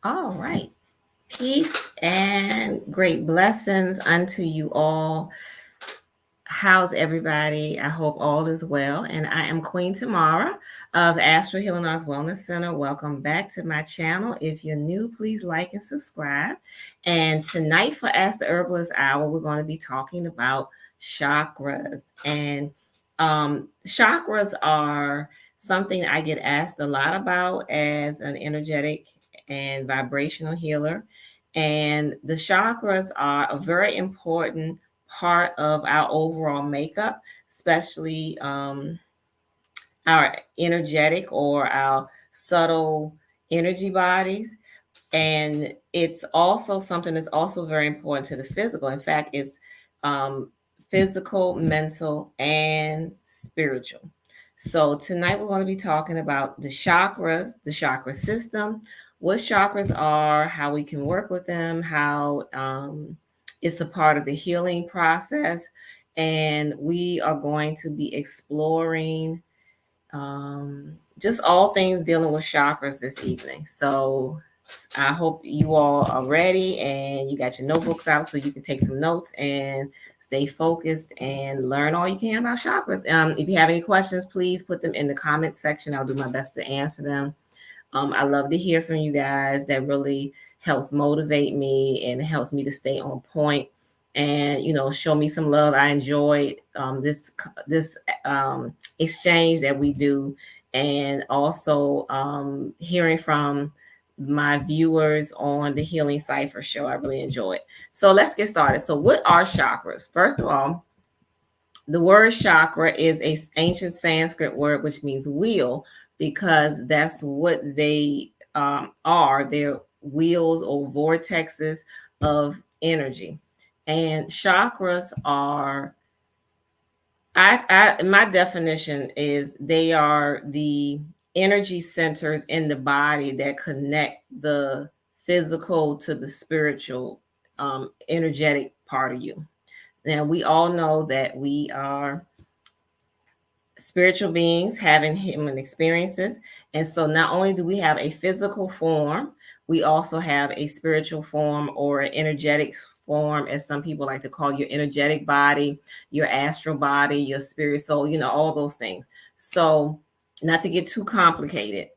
All right. Peace and great blessings unto you all. How's everybody? I hope all is well. And I am Queen Tamara of Astro Healing Arts Wellness Center. Welcome back to my channel. If you're new, please like and subscribe. And tonight for Ask the Herbalist Hour, we're going to be talking about chakras. And chakras are something I get asked a lot about as an energetic and vibrational healer. And the chakras are a very important part of our overall makeup, especially our energetic or our subtle energy bodies. And it's also something that's also very important to the physical. In fact, it's physical, mental, and spiritual. So tonight we're going to be talking about the chakras, the chakra system, what chakras are, how we can work with them, how it's a part of the healing process. And we are going to be exploring just all things dealing with chakras this evening. So I hope you all are ready and you got your notebooks out so you can take some notes and stay focused and learn all you can about chakras. If you have any questions, please put them in the comments section. I'll do my best to answer them. I love to hear from you guys. That really helps motivate me and helps me to stay on point and, you know, show me some love. I enjoyed this exchange that we do, and also hearing from my viewers on the Healing Cipher show. I really enjoy it. So let's get started. So what are chakras? First of all, the word chakra is an ancient Sanskrit word which means wheel, because that's what they are. They're wheels or vortexes of energy. And chakras are, my definition is they are the energy centers in the body that connect the physical to the spiritual, energetic part of you. Now, we all know that we are spiritual beings having human experiences. And so not only do we have a physical form, we also have a spiritual form or an energetic form, as some people like to call your energetic body, your astral body, your spirit soul, you know, all those things. So not to get too complicated,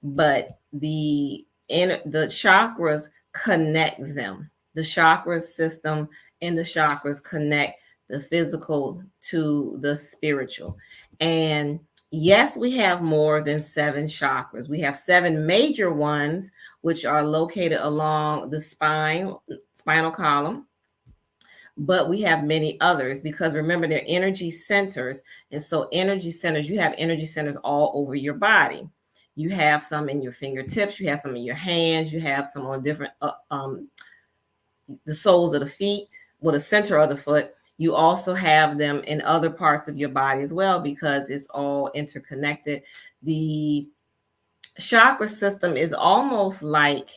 but the chakras connect them. The chakra system and the chakras connect the physical to the spiritual. And yes, we have more than 7 chakras. We have 7 major ones, which are located along the spinal column. But we have many others because remember, they're energy centers. And so energy centers, you have energy centers all over your body. You have some in your fingertips, you have some in your hands, you have some on different, the soles of the feet, well, the center of the foot. You also have them in other parts of your body as well, because it's all interconnected. The chakra system is almost like,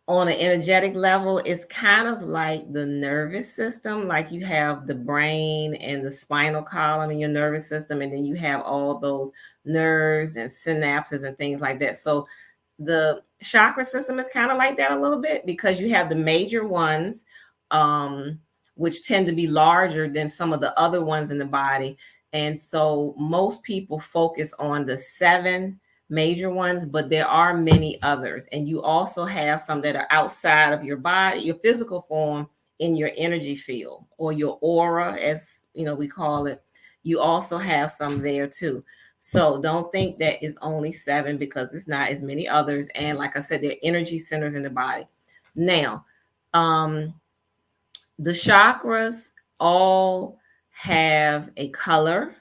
on an energetic level, it's kind of like the nervous system. Like you have the brain and the spinal column in your nervous system, and then you have all those nerves and synapses and things like that. So the chakra system is kind of like that a little bit, because you have the major ones, which tend to be larger than some of the other ones in the body. And so most people focus on the 7 major ones, but there are many others. And you also have some that are outside of your body, your physical form, in your energy field, or your aura, as you know, we call it. You also have some there too. So don't think that it's only 7, because it's not. As many others. And like I said, they're energy centers in the body. Now, the chakras all have a color.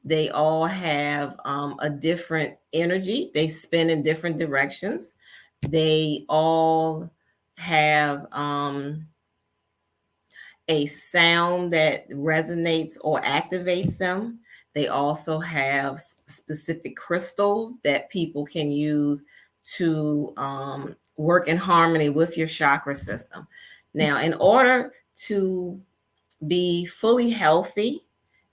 They all have a different energy. They spin in different directions. They all have a sound that resonates or activates them. They also have specific crystals that people can use to work in harmony with your chakra system. Now, in order to be fully healthy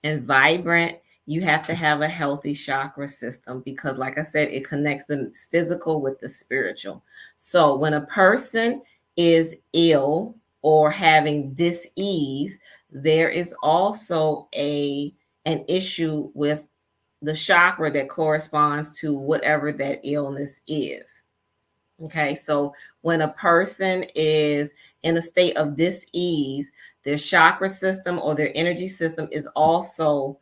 and vibrant you have to have a healthy chakra system because, like I said, it connects the physical with the spiritual. So when a person is ill or having dis-ease, there is also an issue with the chakra that corresponds to whatever that illness is. Okay, so when a person is in a state of dis-ease, their chakra system or their energy system is also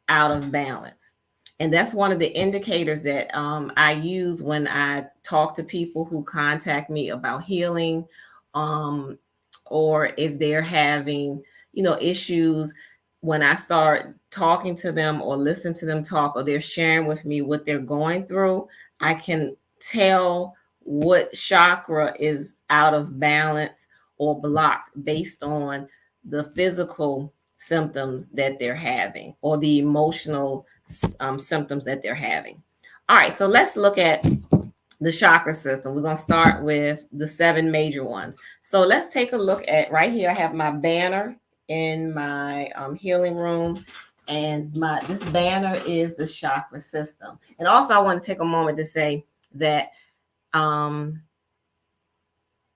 out of balance. And that's one of the indicators that I use when I talk to people who contact me about healing, or if they're having, issues. When I start talking to them or listen to them talk, or they're sharing with me what they're going through, I can tell what chakra is out of balance or blocked based on the physical symptoms that they're having or the emotional symptoms that they're having. All right, so let's look at the chakra system. We're going to start with the 7 major ones. So let's take a look at right here. I have my banner in my healing room, and this banner is the chakra system. And also I want to take a moment to say that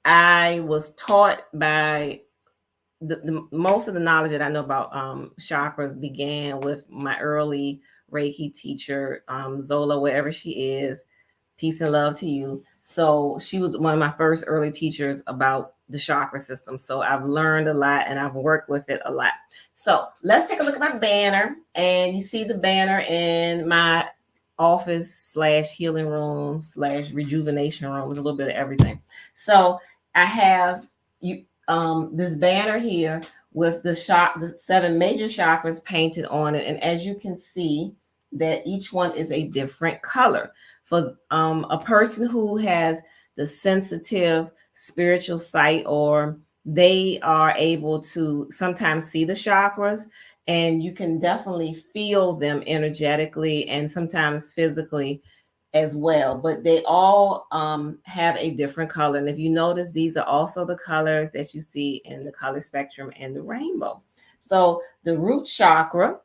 I was taught by the most of the knowledge that I know about chakras began with my early Reiki teacher, Zola, wherever she is. Peace and love to you. So she was one of my first early teachers about the chakra system. So I've learned a lot and I've worked with it a lot. So let's take a look at my banner. And you see the banner in my office / healing room / rejuvenation room. It's a little bit of everything. So I have this banner here with the 7 major chakras painted on it. And as you can see, that each one is a different color. For a person who has the sensitive spiritual sight, or they are able to sometimes see the chakras, and you can definitely feel them energetically and sometimes physically as well. But they all have a different color. And if you notice, these are also the colors that you see in the color spectrum and the rainbow. So the root chakra,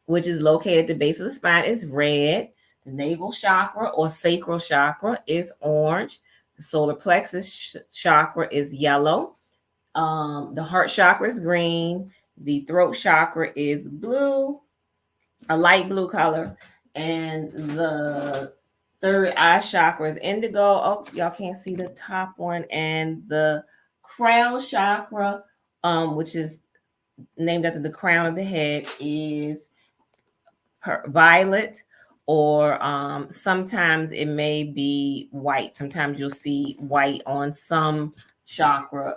which is located at the base of the spine, is red. The navel chakra or sacral chakra is orange. The solar plexus chakra is yellow. The heart chakra is green. The throat chakra is blue, a light blue color. And the third eye chakra is indigo. Oh, y'all can't see the top one. And the crown chakra, which is named after the crown of the head, is violet, or sometimes it may be white. Sometimes you'll see white on some chakra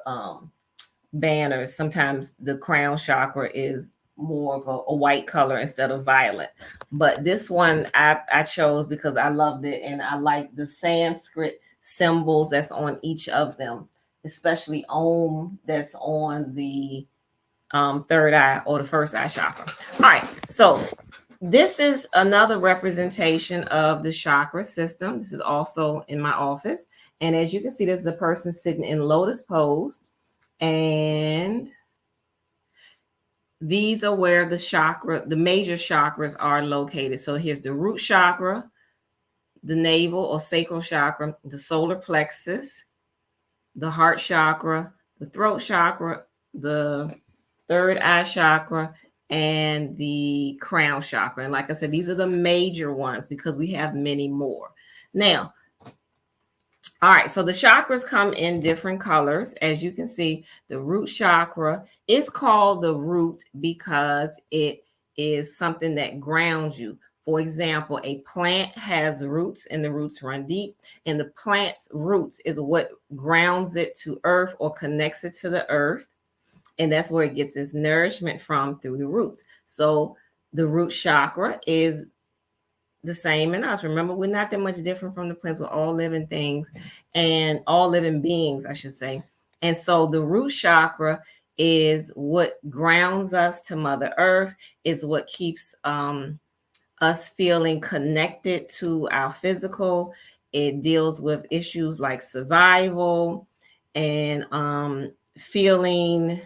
banners. Sometimes the crown chakra is more of a white color instead of violet. But this one I chose because I loved it, and I like the Sanskrit symbols that's on each of them, especially Om that's on the third eye or the first eye chakra. All right, so this is another representation of the chakra system. This is also in my office. And as you can see, there's a person sitting in lotus pose. And these are where the major chakras are located. So here's the root chakra, the navel or sacral chakra, the solar plexus, the heart chakra, the throat chakra, the third eye chakra, and the crown chakra. And like I said, these are the major ones because we have many more. Now, all right, so the chakras come in different colors. As you can see, the root chakra is called the root because it is something that grounds you. For example, a plant has roots and the roots run deep, and the plant's roots is what grounds it to earth or connects it to the earth. And that's where it gets its nourishment from, through the roots. So the root chakra is the same in us. Remember, we're not that much different from the plants. We're all living things, and all living beings, I should say. And so the root chakra is what grounds us to Mother Earth, is what keeps us feeling connected to our physical. It deals with issues like survival and feeling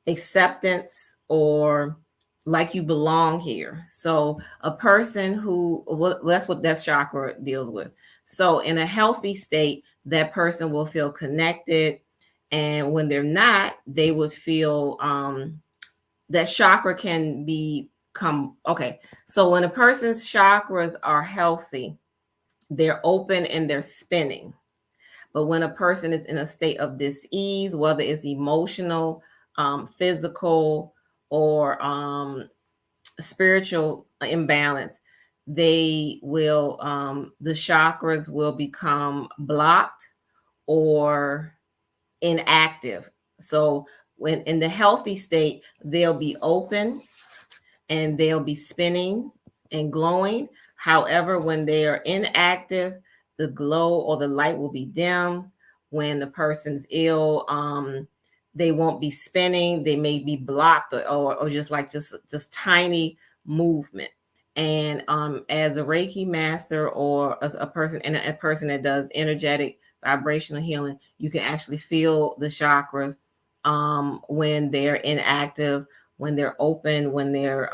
acceptance or like you belong here. So a person who, well, that's what that chakra deals with. So in a healthy state, that person will feel connected. And when they're not, they would feel that chakra can become, okay. So when a person's chakras are healthy, they're open and they're spinning. But when a person is in a state of dis-ease, whether it's emotional, physical, or spiritual imbalance, they will the chakras will become blocked or inactive. So when in the healthy state, they'll be open and they'll be spinning and glowing. However, when they are inactive, the glow or the light will be dim. When the person's ill, they won't be spinning. They may be blocked or just like just tiny movement. And as a Reiki master or a person and a person that does energetic vibrational healing, you can actually feel the chakras when they're inactive, when they're open, when they're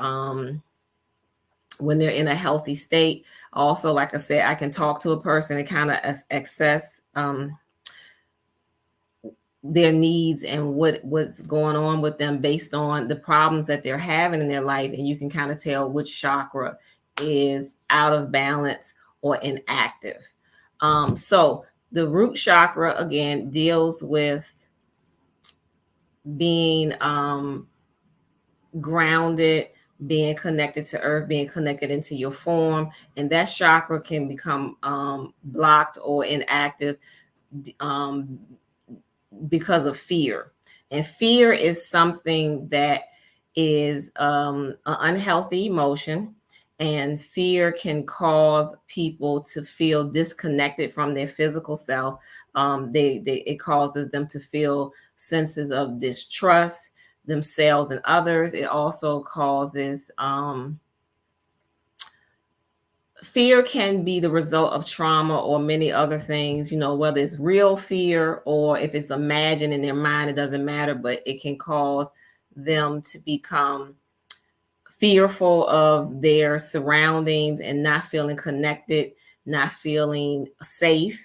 in a healthy state. Also, like I said, I can talk to a person and kind of access their needs and what's going on with them based on the problems that they're having in their life, and you can kind of tell which chakra is out of balance or inactive. So the root chakra again deals with being grounded, being connected to earth, being connected into your form, and that chakra can become blocked or inactive um, because of fear. And fear is something that is an unhealthy emotion, and fear can cause people to feel disconnected from their physical self. It causes them to feel senses of distrust themselves and others. It also causes fear can be the result of trauma or many other things, whether it's real fear or if it's imagined in their mind, it doesn't matter, but it can cause them to become fearful of their surroundings and not feeling connected, not feeling safe.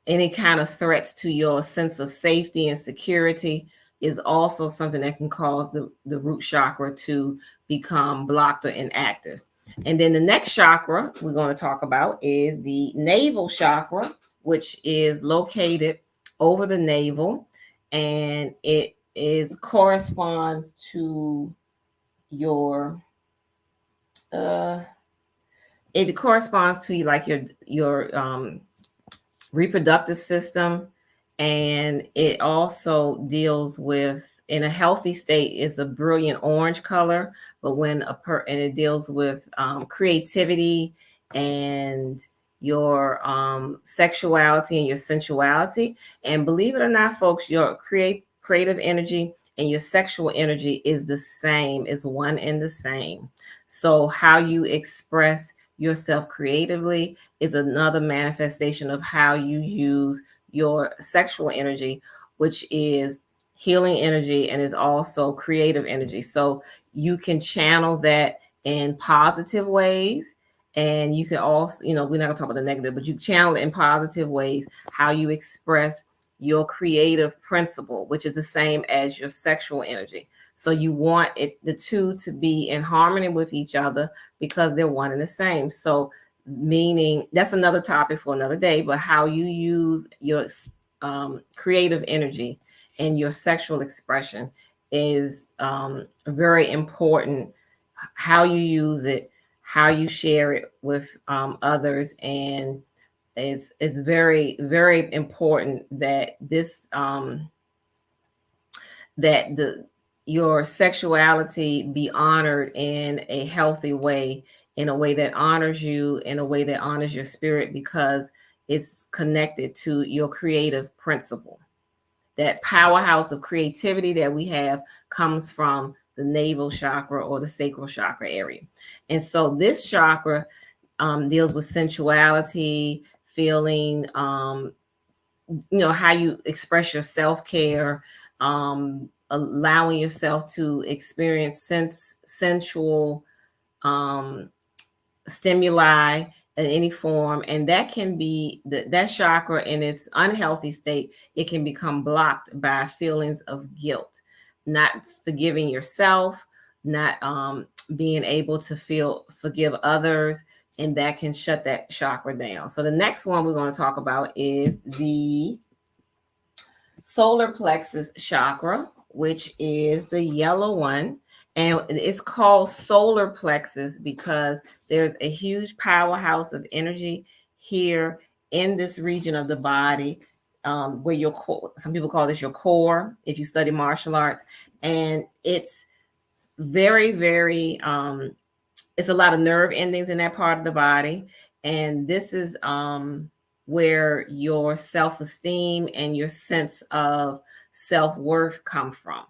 Any kind of threats to your sense of safety and security is also something that can cause the root chakra to become blocked or inactive. And then the next chakra we're going to talk about is the navel chakra, which is located over the navel, and it corresponds to your it corresponds to like your reproductive system, and it also deals with, in a healthy state, is a brilliant orange color, but and it deals with creativity and your sexuality and your sensuality. And believe it or not, folks, your creative energy and your sexual energy is the same, is one and the same. So how you express yourself creatively is another manifestation of how you use your sexual energy, which is healing energy and is also creative energy. So you can channel that in positive ways. And you can also, we're not gonna talk about the negative, but you channel it in positive ways, how you express your creative principle, which is the same as your sexual energy. So you want the two to be in harmony with each other because they're one and the same. So meaning, that's another topic for another day, but how you use your creative energy and your sexual expression is very important. How you use it, how you share it with others, and it's very, very important that this that your sexuality be honored in a healthy way, in a way that honors you, in a way that honors your spirit, because it's connected to your creative principle. That powerhouse of creativity that we have comes from the navel chakra or the sacral chakra area. And so this chakra deals with sensuality, feeling, how you express your self-care, allowing yourself to experience sensual stimuli in any form, and that can be that chakra in its unhealthy state. It can become blocked by feelings of guilt, not forgiving yourself, not being able to forgive others, and that can shut that chakra down. So the next one we're going to talk about is the solar plexus chakra, which is the yellow one. And it's called solar plexus because there's a huge powerhouse of energy here in this region of the body, where your core, some people call this your core if you study martial arts. And it's very, very, it's a lot of nerve endings in that part of the body. And this is where your self-esteem and your sense of self-worth come from.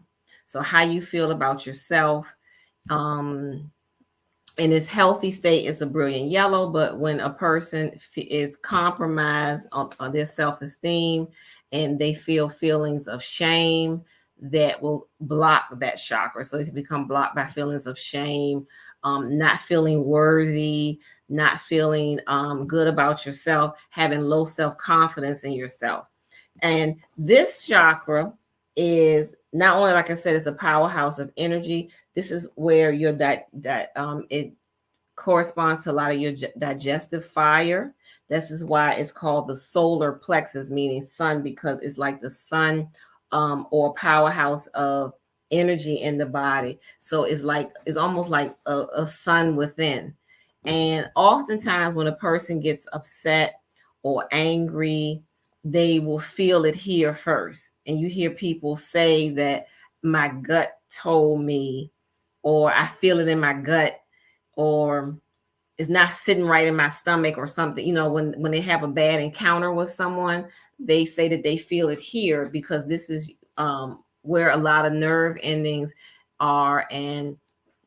So how you feel about yourself. In its healthy state, it's a brilliant yellow, but when a person is compromised on their self-esteem and they feel feelings of shame, that will block that chakra. So it can become blocked by feelings of shame, not feeling worthy, not feeling good about yourself, having low self-confidence in yourself. And this chakra is not only, like I said, it's a powerhouse of energy. This is where your it corresponds to a lot of your digestive fire. This is why it's called the solar plexus, meaning sun, because it's like the sun or powerhouse of energy in the body. So it's almost like a sun within. And oftentimes when a person gets upset or angry, they will feel it here first. And you hear people say that my gut told me, or I feel it in my gut, or it's not sitting right in my stomach or something. You know, when they have a bad encounter with someone, they say that they feel it here because this is where a lot of nerve endings are, and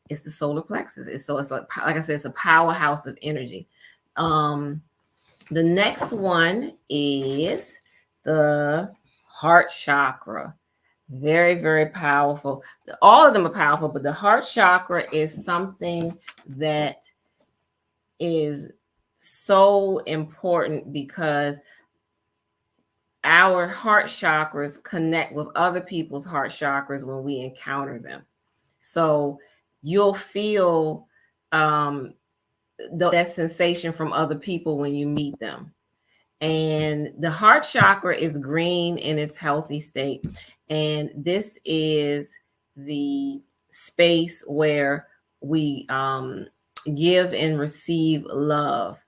it's the solar plexus. It's like I said, it's a powerhouse of energy. The next one is the heart chakra. Very, very powerful. All of them are powerful, but the heart chakra is something that is so important because our heart chakras connect with other people's heart chakras when we encounter them. So you'll feel that sensation from other people when you meet them. And the heart chakra is green in its healthy state. And this is the space where we give and receive love.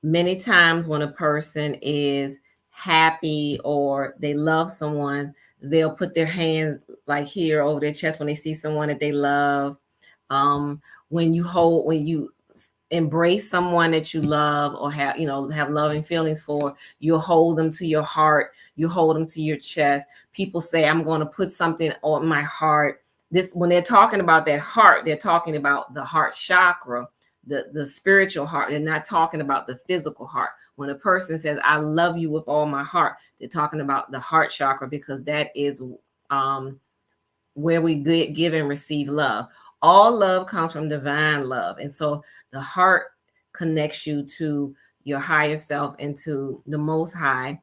Many times when a person is happy or they love someone, they'll put their hands like here over their chest when they see someone that they love. When you embrace someone that you love or have loving feelings for, you'll hold them to your heart, you hold them to your chest. People say, I'm going to put something on my heart. This, when they're talking about that heart, they're talking about the heart chakra, the spiritual heart. They're not talking about the physical heart. When a person says, I love you with all my heart, they're talking about the heart chakra, because that is where we give and receive love. All love comes from divine love. And so the heart connects you to your higher self and to the Most High.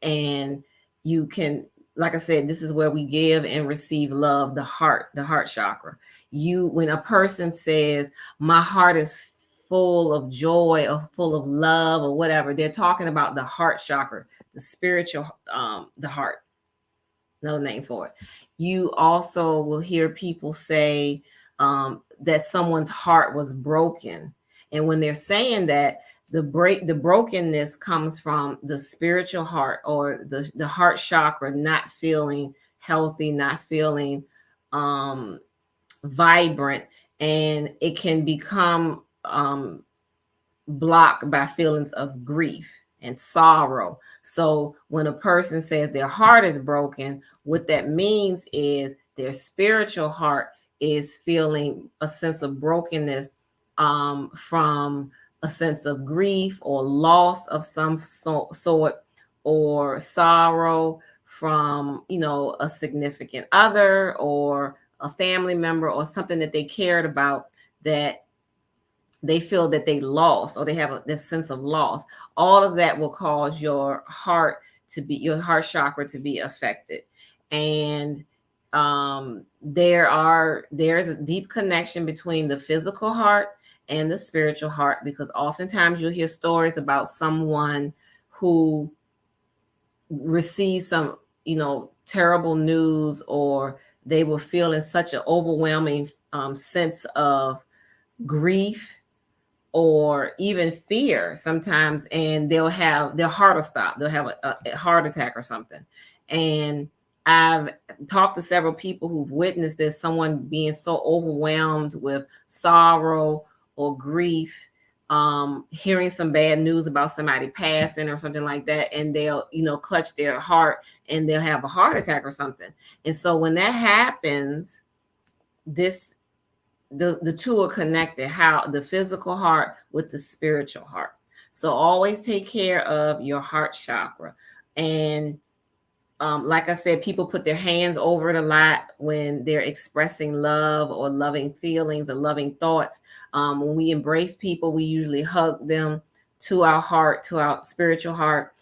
And you can, like I said, this is where we give and receive love, the heart chakra. When a person says, my heart is full of joy or full of love or whatever, they're talking about the heart chakra, the spiritual, the heart. No name for it. You also will hear people say that someone's heart was broken. And when they're saying that, the brokenness comes from the spiritual heart or the heart chakra not feeling healthy, not feeling vibrant, and it can become blocked by feelings of grief and sorrow. So when a person says their heart is broken, what that means is their spiritual heart is feeling a sense of brokenness from a sense of grief or loss of some sort, or sorrow from, a significant other or a family member or something that they cared about that they feel that they lost, or they have this sense of loss. All of that will cause your heart chakra to be affected. And there's a deep connection between the physical heart and the spiritual heart, because oftentimes you'll hear stories about someone who receives some, terrible news, or they will feel in such an overwhelming sense of grief or even fear sometimes, and they'll have their heart will stop. They'll have a heart attack or something. And I've talked to several people who've witnessed this, someone being so overwhelmed with sorrow or grief, hearing some bad news about somebody passing or something like that, and they'll, clutch their heart and they'll have a heart attack or something. And so when that happens, the two are connected, how the physical heart with the spiritual heart. So always take care of your heart chakra. And like I said, people put their hands over it a lot when they're expressing love or loving feelings or loving thoughts. When we embrace people, we usually hug them to our heart, to our spiritual heart.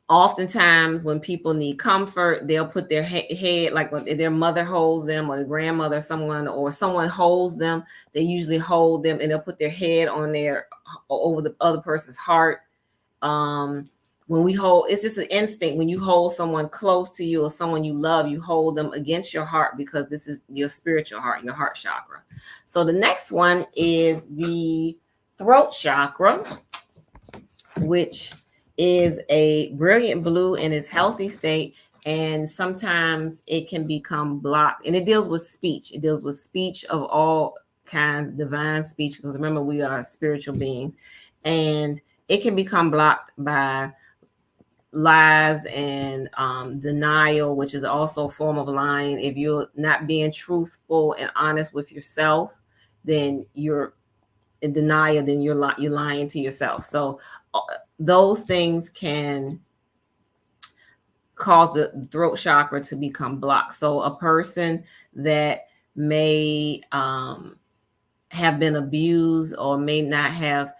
Oftentimes when people need comfort, they'll put their head, like when their mother holds them, or the grandmother, someone holds them, they usually hold them and they'll put their head over the other person's heart. When we hold, it's just an instinct. When you hold someone close to you or someone you love, you hold them against your heart, because this is your spiritual heart, your heart chakra. So the next one is the throat chakra, which is a brilliant blue in its healthy state. And sometimes it can become blocked, and it deals with speech. It deals with speech of all kinds, divine speech, because remember, we are spiritual beings, and it can become blocked by lies and denial, which is also a form of lying. If you're not being truthful and honest with yourself, then you're in denial, then you're lying to yourself. So those things can cause the throat chakra to become blocked. So a person that may have been abused, or may not have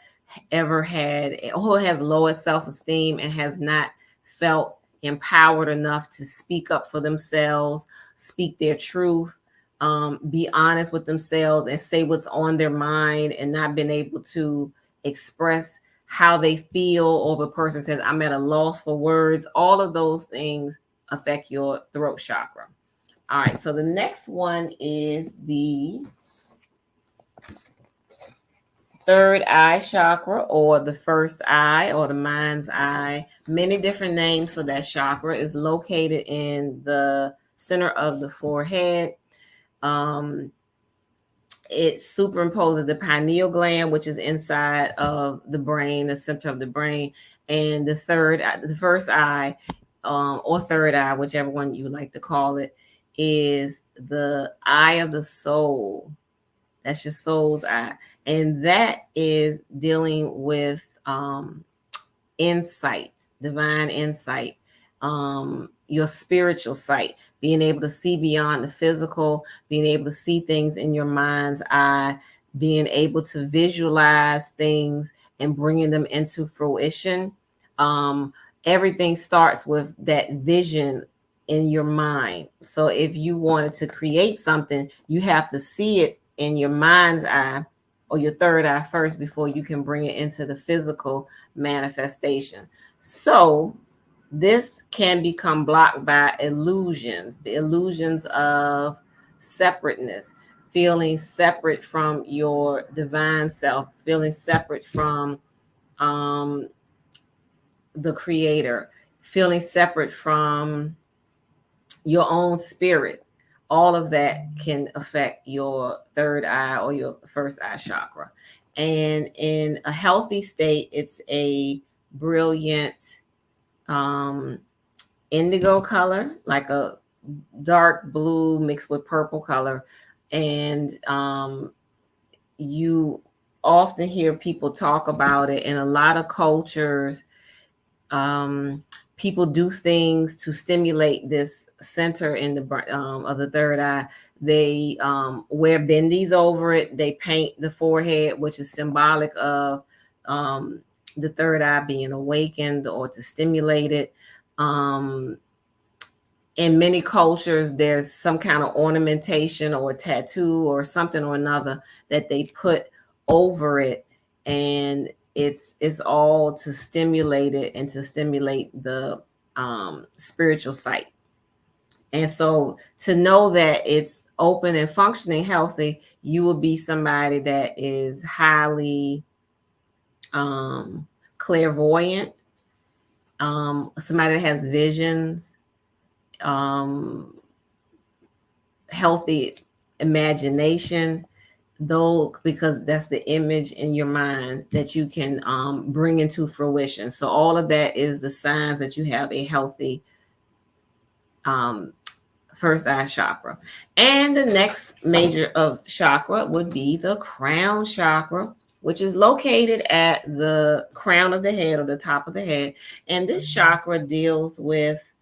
ever had, or has lowest self-esteem and has not felt empowered enough to speak up for themselves, speak their truth, be honest with themselves and say what's on their mind, and not been able to express how they feel, or the person says, I'm at a loss for words, all of those things affect your throat chakra. All right, so the next one is the third eye chakra, or the first eye, or the mind's eye. Many different names for that chakra. Is located in the center of the forehead. It superimposes the pineal gland, which is inside of the brain, the center of the brain. And the first eye, or third eye, whichever one you like to call it, is the eye of the soul. That's your soul's eye. And that is dealing with insight, divine insight, your spiritual sight, being able to see beyond the physical, being able to see things in your mind's eye, being able to visualize things and bringing them into fruition. Everything starts with that vision in your mind. So if you wanted to create something, you have to see it in your mind's eye, or your third eye first, before you can bring it into the physical manifestation. So this can become blocked by illusions, the illusions of separateness, feeling separate from your divine self, feeling separate from the creator, feeling separate from your own spirit. All of that can affect your third eye or your first eye chakra. And in a healthy state, it's a brilliant indigo color, like a dark blue mixed with purple color. And you often hear people talk about it in a lot of cultures. people do things to stimulate this center in the of the third eye. They wear bendies over it. They paint the forehead, which is symbolic of the third eye being awakened or to stimulate it. In many cultures, there's some kind of ornamentation or tattoo or something or another that they put over it, and it's all to stimulate it and to stimulate the spiritual sight. And so to know that it's open and functioning healthy, you will be somebody that is highly clairvoyant, somebody that has visions, healthy imagination, though, because that's the image in your mind that you can bring into fruition. So all of that is the signs that you have a healthy first eye chakra. And the next major of chakra would be the crown chakra, which is located at the crown of the head or the top of the head. And this chakra deals with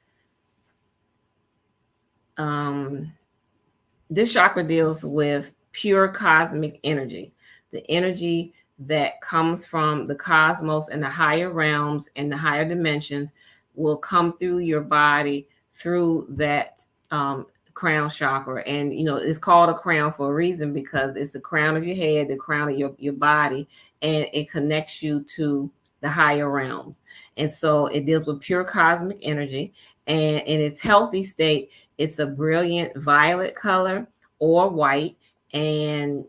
pure cosmic energy, the energy that comes from the cosmos and the higher realms and the higher dimensions will come through your body through that crown chakra. And it's called a crown for a reason, because it's the crown of your head, the crown of your body, and it connects you to the higher realms. And so it deals with pure cosmic energy, and in its healthy state, it's a brilliant violet color or white, and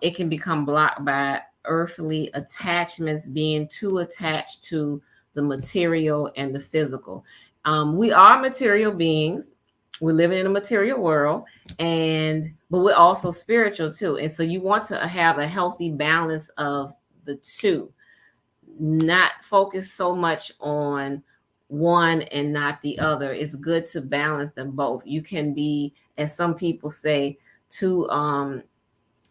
it can become blocked by earthly attachments, being too attached to the material and the physical. We are material beings. We're living in a material world, but we're also spiritual too. And so you want to have a healthy balance of the two, not focus so much on one and not the other. It's good to balance them both. You can be, as some people say, too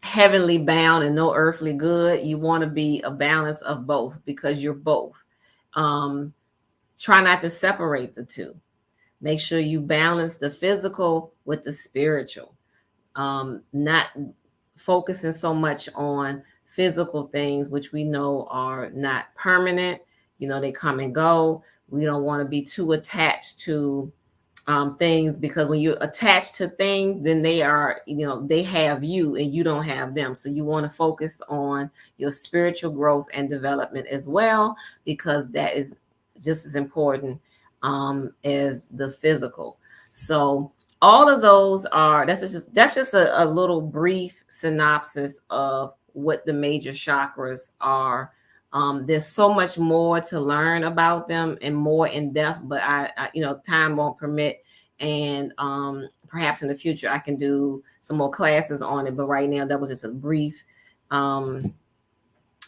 heavenly bound and no earthly good. You want to be a balance of both, because you're both. Try not to separate the two. Make sure you balance the physical with the spiritual. Not focusing so much on physical things, which we know are not permanent. They come and go. We don't want to be too attached to things, because when you're attached to things, then they are, they have you and you don't have them. So you want to focus on your spiritual growth and development as well, because that is just as important as the physical. So all of those are, that's just a little brief synopsis of what the major chakras are. There's so much more to learn about them and more in depth, but I time won't permit. And perhaps in the future I can do some more classes on it. But right now that was just a brief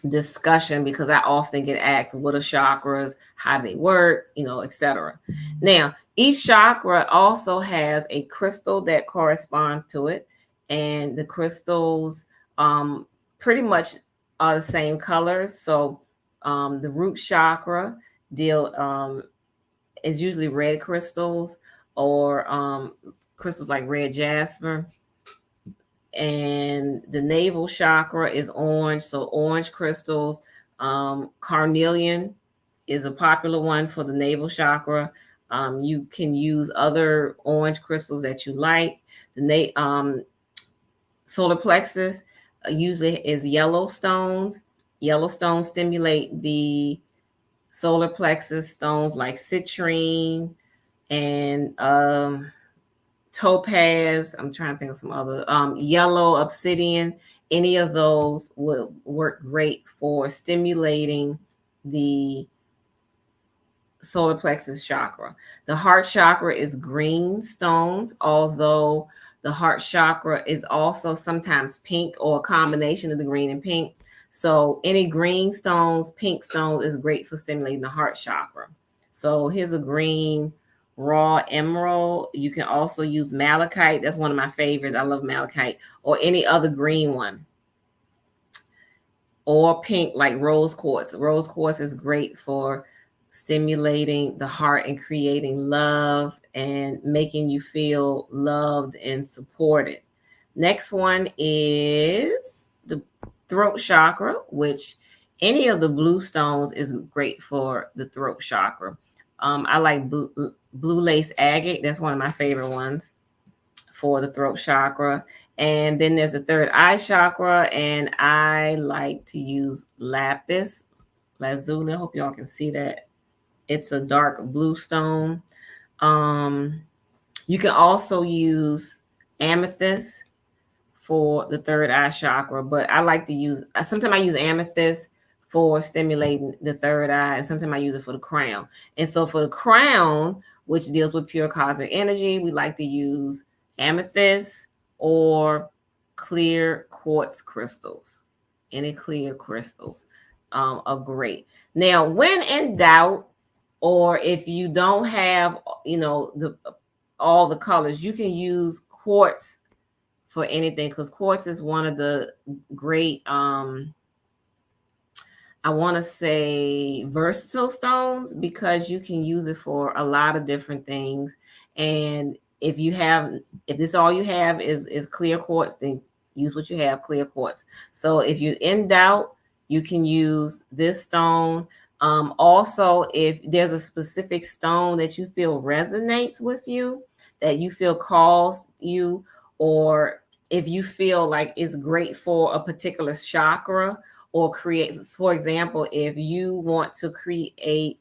discussion, because I often get asked, what are chakras, how do they work, etc. Now, each chakra also has a crystal that corresponds to it, and the crystals pretty much are the same colors. So the root chakra is usually red crystals, or crystals like red jasper. And the navel chakra is orange, so orange crystals. Carnelian is a popular one for the navel chakra. You can use other orange crystals that you like. The solar plexus usually is yellow stones. Yellow stones stimulate the solar plexus. Stones like citrine and topaz. I'm trying to think of some other yellow obsidian. Any of those will work great for stimulating the solar plexus chakra. The heart chakra is green stones, although the heart chakra is also sometimes pink, or a combination of the green and pink. So any green stones, pink stones is great for stimulating the heart chakra. So here's a green raw emerald. You can also use malachite. That's one of my favorites. I love malachite, or any other green one. Or pink, like rose quartz. Rose quartz is great for stimulating the heart and creating love and making you feel loved and supported. Next one is the throat chakra, which any of the blue stones is great for the throat chakra. I like blue lace agate. That's one of my favorite ones for the throat chakra. And then there's a third eye chakra, and I like to use lapis lazuli. I hope y'all can see that. It's a dark blue stone. You can also use amethyst for the third eye chakra, but I like to use, sometimes I use amethyst for stimulating the third eye, and sometimes I use it for the crown. And so for the crown, which deals with pure cosmic energy, we like to use amethyst or clear quartz crystals. Any clear crystals are great. Now, when in doubt, or if you don't have, all the colors, you can use quartz for anything, because quartz is one of the great I want to say versatile stones, because you can use it for a lot of different things. And if this all you have is clear quartz, then use what you have, clear quartz. So if you're in doubt, you can use this stone. Also, if there's a specific stone that you feel resonates with you, that you feel calls you, or if you feel like it's great for a particular chakra, or create, for example, if you want to create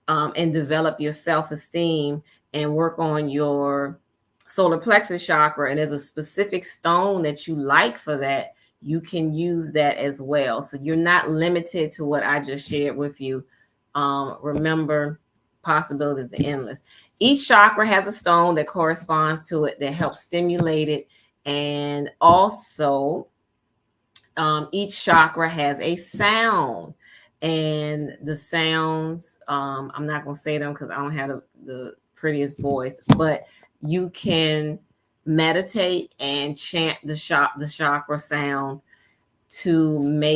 and develop your self-esteem and work on your solar plexus chakra, and there's a specific stone that you like for that, you can use that as well. So you're not limited to what I just shared with you. Remember, possibilities are endless. Each chakra has a stone that corresponds to it that helps stimulate it. And also, each chakra has a sound. And the sounds, I'm not going to say them because I don't have the prettiest voice, but you can meditate and chant the chakra sounds to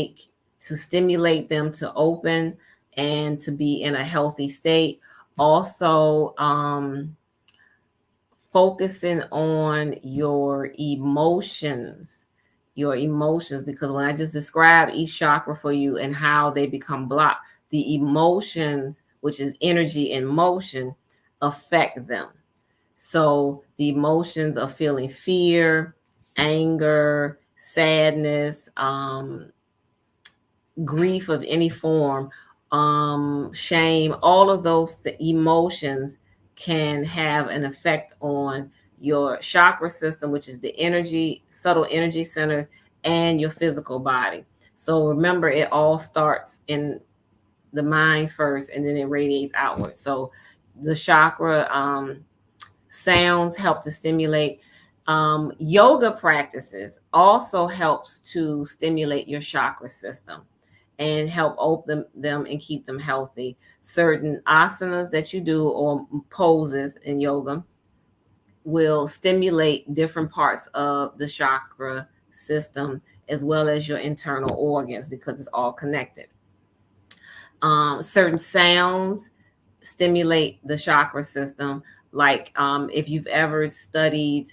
stimulate them to open and to be in a healthy state. Also, focusing on your emotions, because when I just described each chakra for you and how they become blocked, the emotions, which is energy in motion, affect them. So the emotions of feeling fear, anger, sadness, grief of any form, shame, all of those emotions can have an effect on your chakra system, which is the subtle energy centers, and your physical body. So remember, it all starts in the mind first, and then it radiates outward. So the chakra sounds help to stimulate. Yoga practices also helps to stimulate your chakra system and help open them and keep them healthy. Certain asanas that you do, or poses in yoga, will stimulate different parts of the chakra system, as well as your internal organs, because it's all connected. Certain sounds stimulate the chakra system, like if you've ever studied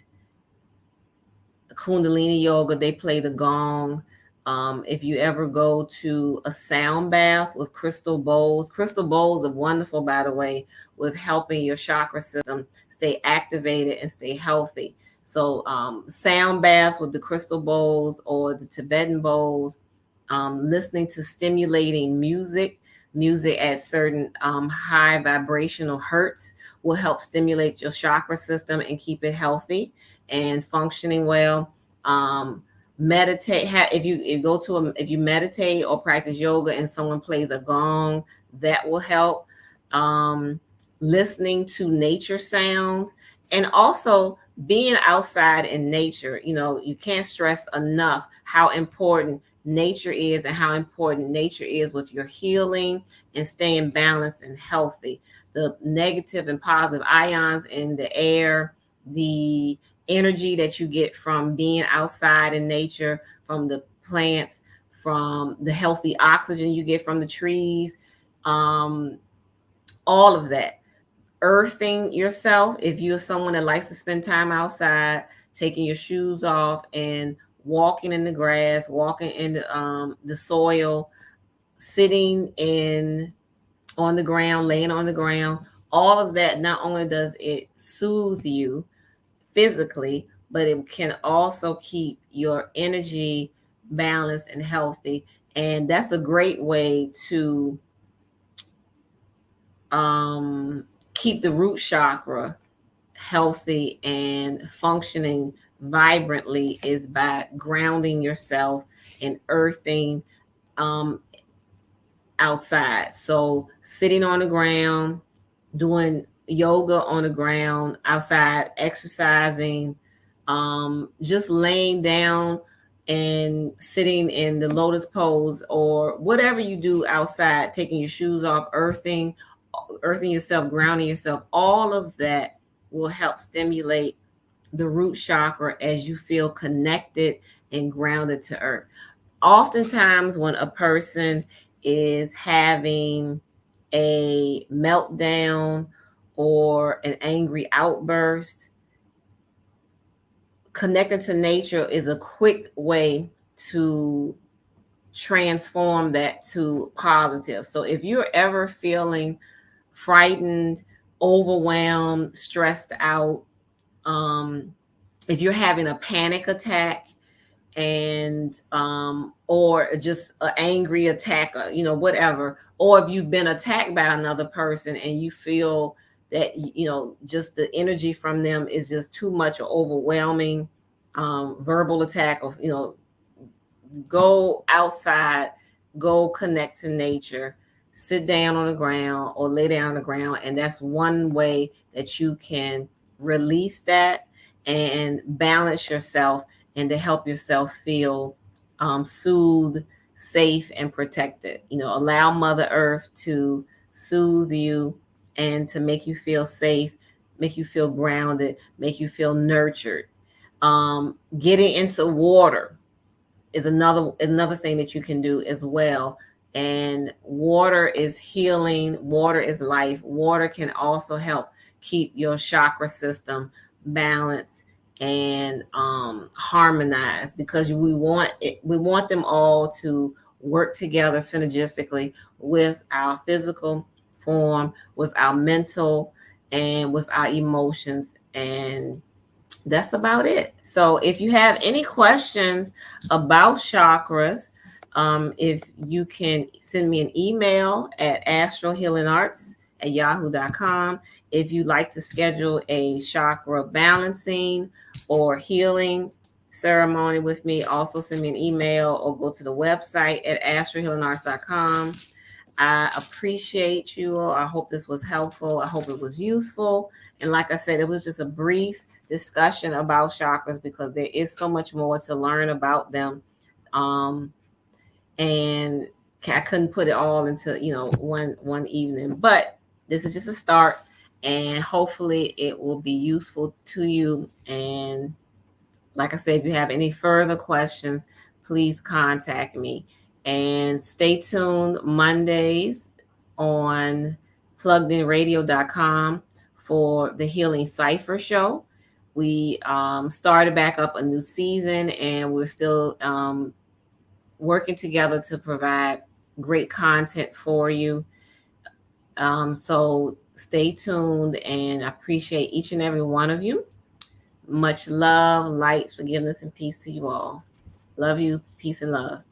Kundalini yoga, they play the gong. If you ever go to a sound bath with crystal bowls are wonderful, by the way, with helping your chakra system stay activated and stay healthy. So sound baths with the crystal bowls or the Tibetan bowls, listening to stimulating music at certain high vibrational hertz will help stimulate your chakra system and keep it healthy and functioning well. Meditate. If you meditate or practice yoga and someone plays a gong, that will help. Listening to nature sounds, and also being outside in nature. You can't stress enough how important nature is, and how important nature is with your healing and staying balanced and healthy. The negative and positive ions in the air, the energy that you get from being outside in nature, from the plants, from the healthy oxygen you get from the trees, all of that. Earthing yourself. If you're someone that likes to spend time outside, taking your shoes off and walking in the grass, walking in the soil, sitting in on the ground, laying on the ground, all of that, not only does it soothe you physically, but it can also keep your energy balanced and healthy. And that's a great way to keep the root chakra healthy and functioning vibrantly, is by grounding yourself and earthing um, outside. So sitting on the ground, doing yoga on the ground, outside, exercising, just laying down and sitting in the lotus pose, or whatever you do outside, taking your shoes off, earthing yourself, grounding yourself, all of that will help stimulate the root chakra as you feel connected and grounded to earth. Oftentimes, when a person is having a meltdown or an angry outburst, connecting to nature is a quick way to transform that to positive. So if you're ever feeling frightened, overwhelmed, stressed out, if you're having a panic attack, and or just an angry attack, whatever, or if you've been attacked by another person and you feel that just the energy from them is just too much or overwhelming, verbal attack, or go outside, go connect to nature, sit down on the ground or lay down on the ground. And that's one way that you can release that and balance yourself, and to help yourself feel soothed, safe, and protected. Allow Mother Earth to soothe you and to make you feel safe, make you feel grounded, make you feel nurtured. Getting into water is another thing that you can do as well. And water is healing, water is life. Water can also help keep your chakra system balanced and harmonized, because we want them all to work together synergistically with our physical form, with our mental, and with our emotions. And that's about it. So if you have any questions about chakras, if you can send me an email at astralhealingarts@yahoo.com. If you'd like to schedule a chakra balancing or healing ceremony with me, also send me an email or go to the website at astralhealingarts.com. I appreciate you all. I hope this was helpful. I hope it was useful. And like I said, it was just a brief discussion about chakras, because there is so much more to learn about them. And I couldn't put it all into, one evening, but this is just a start, and hopefully it will be useful to you. And like I said, if you have any further questions, please contact me. And stay tuned Mondays on pluggedinradio.com for the Healing Cipher Show. We started back up a new season, and we're still working together to provide great content for you. So stay tuned, and I appreciate each and every one of you. Much love, light, forgiveness, and peace to you all. Love you. Peace and love.